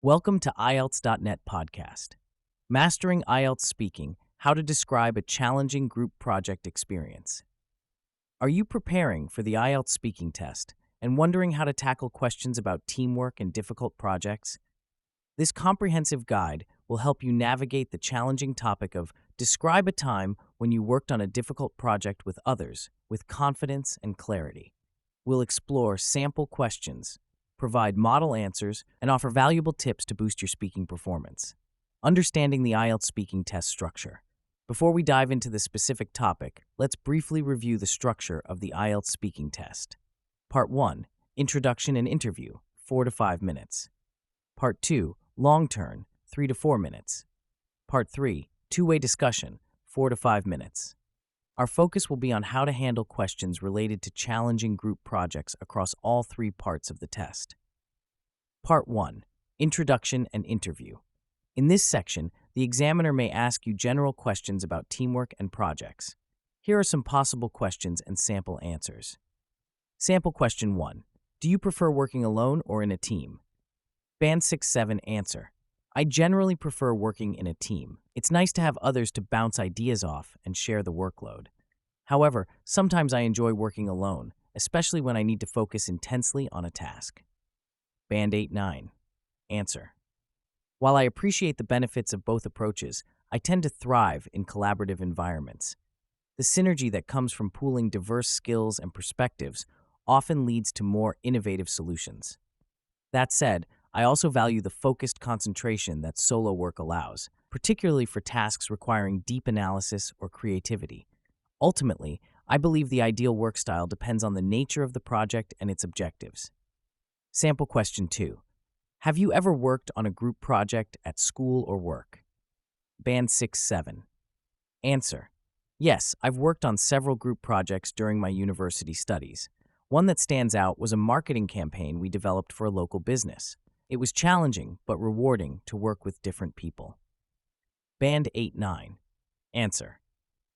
Welcome to IELTS.net podcast. Mastering IELTS Speaking, How to Describe a Challenging Group Project Experience. Are you preparing for the IELTS speaking test and wondering how to tackle questions about teamwork and difficult projects? This comprehensive guide will help you navigate the challenging topic of describe a time when you worked on a difficult project with others with confidence and clarity. We'll explore sample questions, provide model answers, and offer valuable tips to boost your speaking performance. Understanding the IELTS speaking test structure. Before we dive into the specific topic, let's briefly review the structure of the IELTS speaking test. Part 1, Introduction and Interview, 4 to 5 minutes. Part 2, Long Turn, 3 to 4 minutes. Part 3, Two-way discussion, 4 to 5 minutes. Our focus will be on how to handle questions related to challenging group projects across all three parts of the test. Part 1, Introduction and Interview. In this section, the examiner may ask you general questions about teamwork and projects. Here are some possible questions and sample answers. Sample question 1. Do you prefer working alone or in a team? Band 6-7 answer. I generally prefer working in a team. It's nice to have others to bounce ideas off and share the workload. However, sometimes I enjoy working alone, especially when I need to focus intensely on a task. Band 8-9 answer. While I appreciate the benefits of both approaches, I tend to thrive in collaborative environments. The synergy that comes from pooling diverse skills and perspectives often leads to more innovative solutions. That said, I also value the focused concentration that solo work allows, particularly for tasks requiring deep analysis or creativity. Ultimately, I believe the ideal work style depends on the nature of the project and its objectives. Sample question 2. Have you ever worked on a group project at school or work? Band 6-7 answer. Yes, I've worked on several group projects during my university studies. One that stands out was a marketing campaign we developed for a local business. It was challenging but rewarding to work with different people. Band 8-9 answer.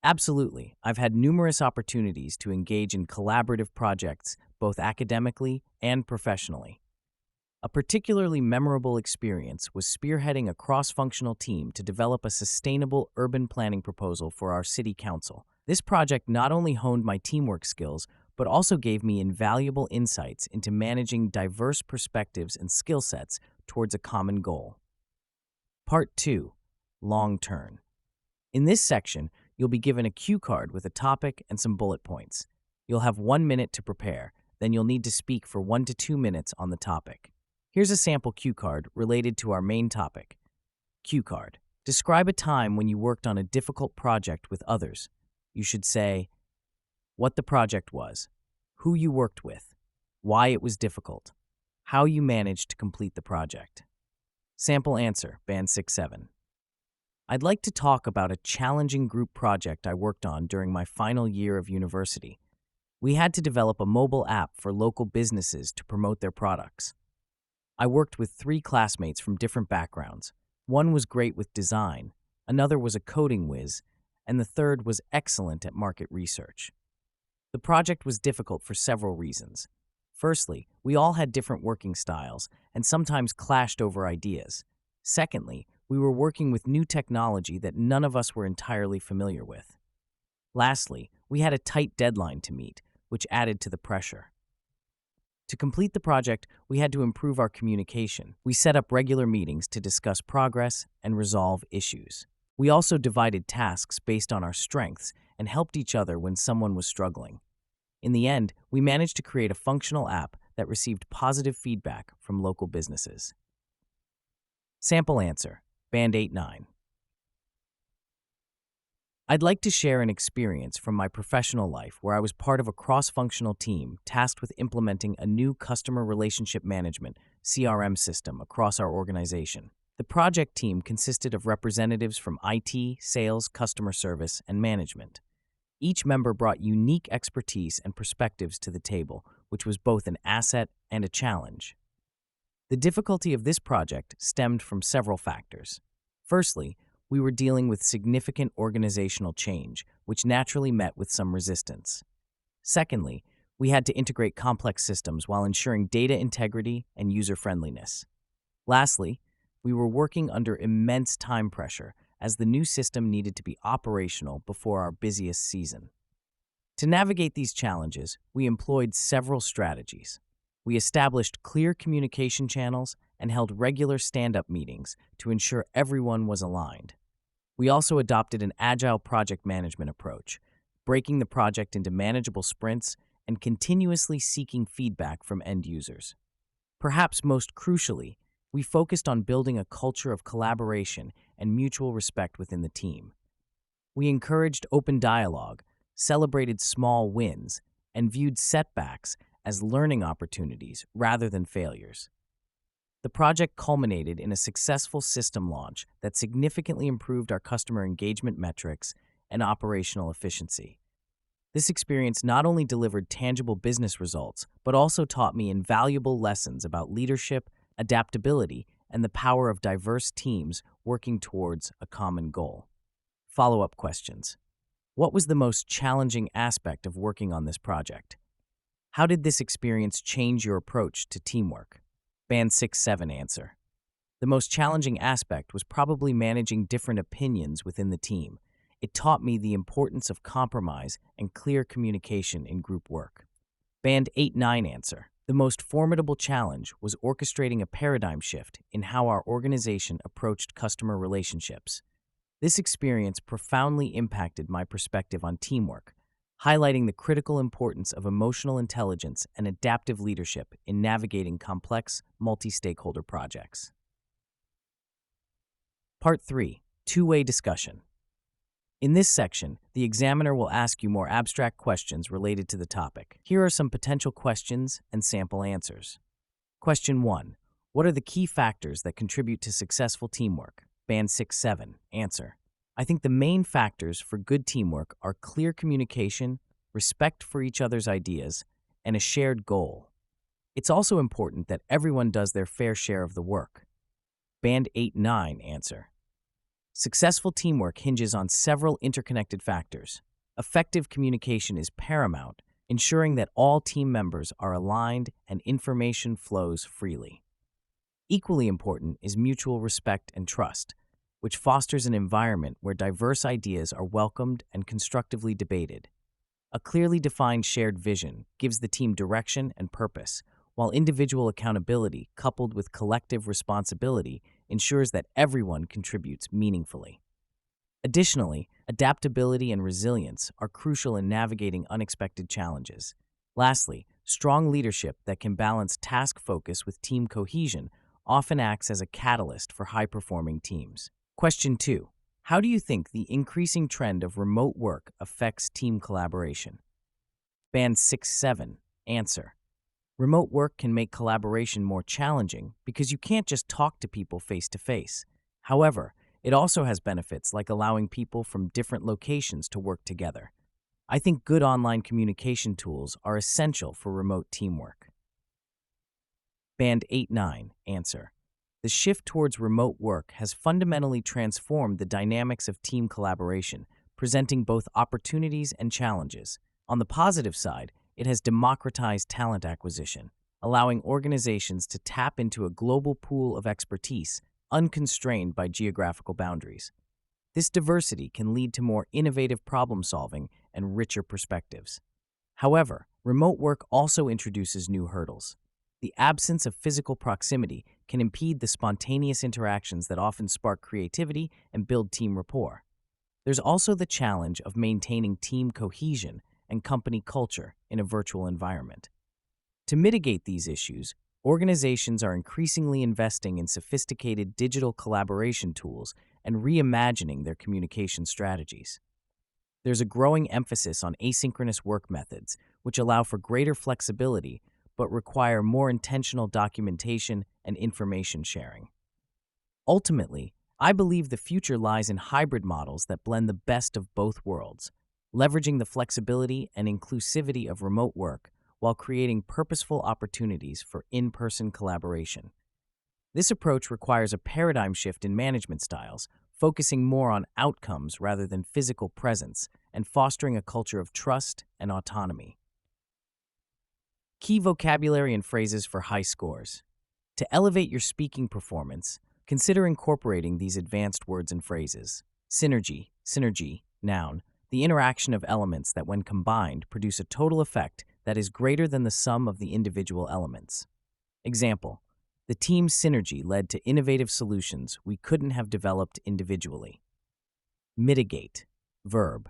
Absolutely, I've had numerous opportunities to engage in collaborative projects, both academically and professionally. A particularly memorable experience was spearheading a cross-functional team to develop a sustainable urban planning proposal for our city council. This project not only honed my teamwork skills, but also gave me invaluable insights into managing diverse perspectives and skill sets towards a common goal. Part 2, Long Turn. In this section, you'll be given a cue card with a topic and some bullet points. You'll have 1 minute to prepare, then you'll need to speak for 1 to 2 minutes on the topic. Here's a sample cue card related to our main topic. Cue card. Describe a time when you worked on a difficult project with others. You should say what the project was, who you worked with, why it was difficult, how you managed to complete the project. Sample answer, Band 6-7. I'd like to talk about a challenging group project I worked on during my final year of university. We had to develop a mobile app for local businesses to promote their products. I worked with 3 classmates from different backgrounds. One was great with design, another was a coding whiz, and the third was excellent at market research. The project was difficult for several reasons. Firstly, we all had different working styles and sometimes clashed over ideas. Secondly, we were working with new technology that none of us were entirely familiar with. Lastly, we had a tight deadline to meet, which added to the pressure. To complete the project, we had to improve our communication. We set up regular meetings to discuss progress and resolve issues. We also divided tasks based on our strengths and helped each other when someone was struggling. In the end, we managed to create a functional app that received positive feedback from local businesses. Sample answer, Band 8-9. I'd like to share an experience from my professional life where I was part of a cross-functional team tasked with implementing a new customer relationship management (CRM) system across our organization. The project team consisted of representatives from IT, sales, customer service, and management. Each member brought unique expertise and perspectives to the table, which was both an asset and a challenge. The difficulty of this project stemmed from several factors. Firstly, we were dealing with significant organizational change, which naturally met with some resistance. Secondly, we had to integrate complex systems while ensuring data integrity and user-friendliness. Lastly, we were working under immense time pressure as the new system needed to be operational before our busiest season. To navigate these challenges, we employed several strategies. We established clear communication channels and held regular stand-up meetings to ensure everyone was aligned. We also adopted an agile project management approach, breaking the project into manageable sprints and continuously seeking feedback from end users. Perhaps most crucially, we focused on building a culture of collaboration and mutual respect within the team. We encouraged open dialogue, celebrated small wins, and viewed setbacks as learning opportunities rather than failures. The project culminated in a successful system launch that significantly improved our customer engagement metrics and operational efficiency. This experience not only delivered tangible business results, but also taught me invaluable lessons about leadership, adaptability, and the power of diverse teams working towards a common goal. Follow-up questions. What was the most challenging aspect of working on this project? How did this experience change your approach to teamwork? Band 6-7 answer. The most challenging aspect was probably managing different opinions within the team. It taught me the importance of compromise and clear communication in group work. Band 8-9 answer. The most formidable challenge was orchestrating a paradigm shift in how our organization approached customer relationships. This experience profoundly impacted my perspective on teamwork, highlighting the critical importance of emotional intelligence and adaptive leadership in navigating complex, multi-stakeholder projects. Part 3. Two-way discussion. In this section, the examiner will ask you more abstract questions related to the topic. Here are some potential questions and sample answers. Question 1. What are the key factors that contribute to successful teamwork? Band 6-7. Answer. I think the main factors for good teamwork are clear communication, respect for each other's ideas, and a shared goal. It's also important that everyone does their fair share of the work. Band 8-9. Answer. Successful teamwork hinges on several interconnected factors. Effective communication is paramount, ensuring that all team members are aligned and information flows freely. Equally important is mutual respect and trust, which fosters an environment where diverse ideas are welcomed and constructively debated. A clearly defined shared vision gives the team direction and purpose, while individual accountability coupled with collective responsibility ensures that everyone contributes meaningfully. Additionally, adaptability and resilience are crucial in navigating unexpected challenges. Lastly, strong leadership that can balance task focus with team cohesion often acts as a catalyst for high-performing teams. Question 2. How do you think the increasing trend of remote work affects team collaboration? Band 6-7. Answer. Remote work can make collaboration more challenging because you can't just talk to people face-to-face. However, it also has benefits like allowing people from different locations to work together. I think good online communication tools are essential for remote teamwork. Band 8-9. Answer. The shift towards remote work has fundamentally transformed the dynamics of team collaboration, presenting both opportunities and challenges. On the positive side, it has democratized talent acquisition, allowing organizations to tap into a global pool of expertise unconstrained by geographical boundaries. This diversity can lead to more innovative problem-solving and richer perspectives. However, remote work also introduces new hurdles. The absence of physical proximity can impede the spontaneous interactions that often spark creativity and build team rapport. There's also the challenge of maintaining team cohesion and company culture in a virtual environment. To mitigate these issues, organizations are increasingly investing in sophisticated digital collaboration tools and reimagining their communication strategies. There's a growing emphasis on asynchronous work methods, which allow for greater flexibility but require more intentional documentation and information sharing. Ultimately, I believe the future lies in hybrid models that blend the best of both worlds, leveraging the flexibility and inclusivity of remote work while creating purposeful opportunities for in-person collaboration. This approach requires a paradigm shift in management styles, focusing more on outcomes rather than physical presence and fostering a culture of trust and autonomy. Key vocabulary and phrases for high scores. To elevate your speaking performance, Consider incorporating these advanced words and phrases. Synergy, noun, the interaction of elements that when combined produce a total effect that is greater than the sum of the individual elements. Example, the team's synergy led to innovative solutions we couldn't have developed individually. Mitigate, verb,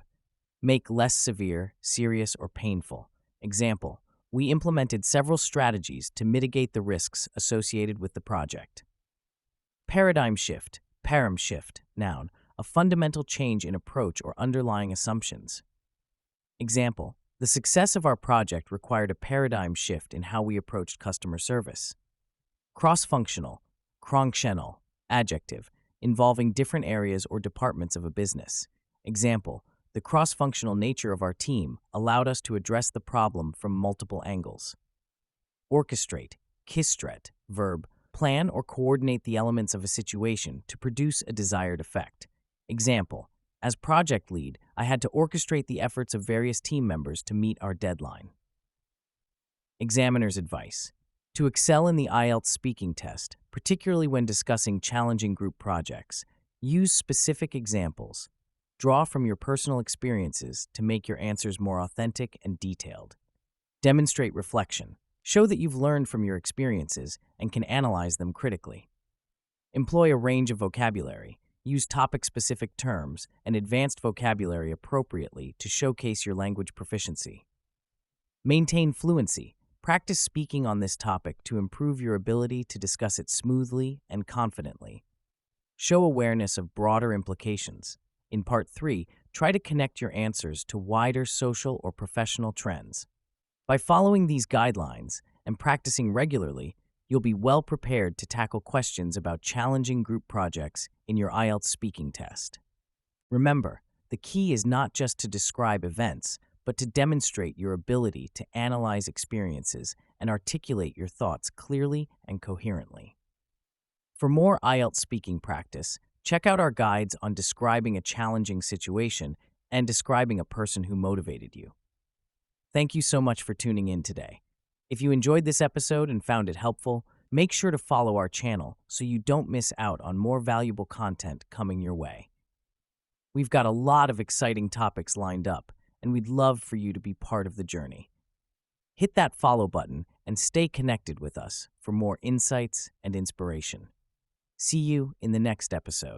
make less severe, serious, or painful. Example, we implemented several strategies to mitigate the risks associated with the project. Paradigm shift, param shift, noun, a fundamental change in approach or underlying assumptions. Example, the success of our project required a paradigm shift in how we approached customer service. Cross-functional, cross-functional, adjective, involving different areas or departments of a business. Example, the cross-functional nature of our team allowed us to address the problem from multiple angles. Orchestrate, kistret, verb, plan or coordinate the elements of a situation to produce a desired effect. Example, as project lead, I had to orchestrate the efforts of various team members to meet our deadline. Examiner's advice. To excel in the IELTS speaking test, particularly when discussing challenging group projects, use specific examples. Draw from your personal experiences to make your answers more authentic and detailed. Demonstrate reflection. Show that you've learned from your experiences and can analyze them critically. Employ a range of vocabulary. Use topic-specific terms and advanced vocabulary appropriately to showcase your language proficiency. Maintain fluency. Practice speaking on this topic to improve your ability to discuss it smoothly and confidently. Show awareness of broader implications. In Part 3, try to connect your answers to wider social or professional trends. By following these guidelines and practicing regularly, you'll be well prepared to tackle questions about challenging group projects in your IELTS speaking test. Remember, the key is not just to describe events, but to demonstrate your ability to analyze experiences and articulate your thoughts clearly and coherently. For more IELTS speaking practice, check out our guides on describing a challenging situation and describing a person who motivated you. Thank you so much for tuning in today. If you enjoyed this episode and found it helpful, make sure to follow our channel so you don't miss out on more valuable content coming your way. We've got a lot of exciting topics lined up, and we'd love for you to be part of the journey. Hit that follow button and stay connected with us for more insights and inspiration. See you in the next episode.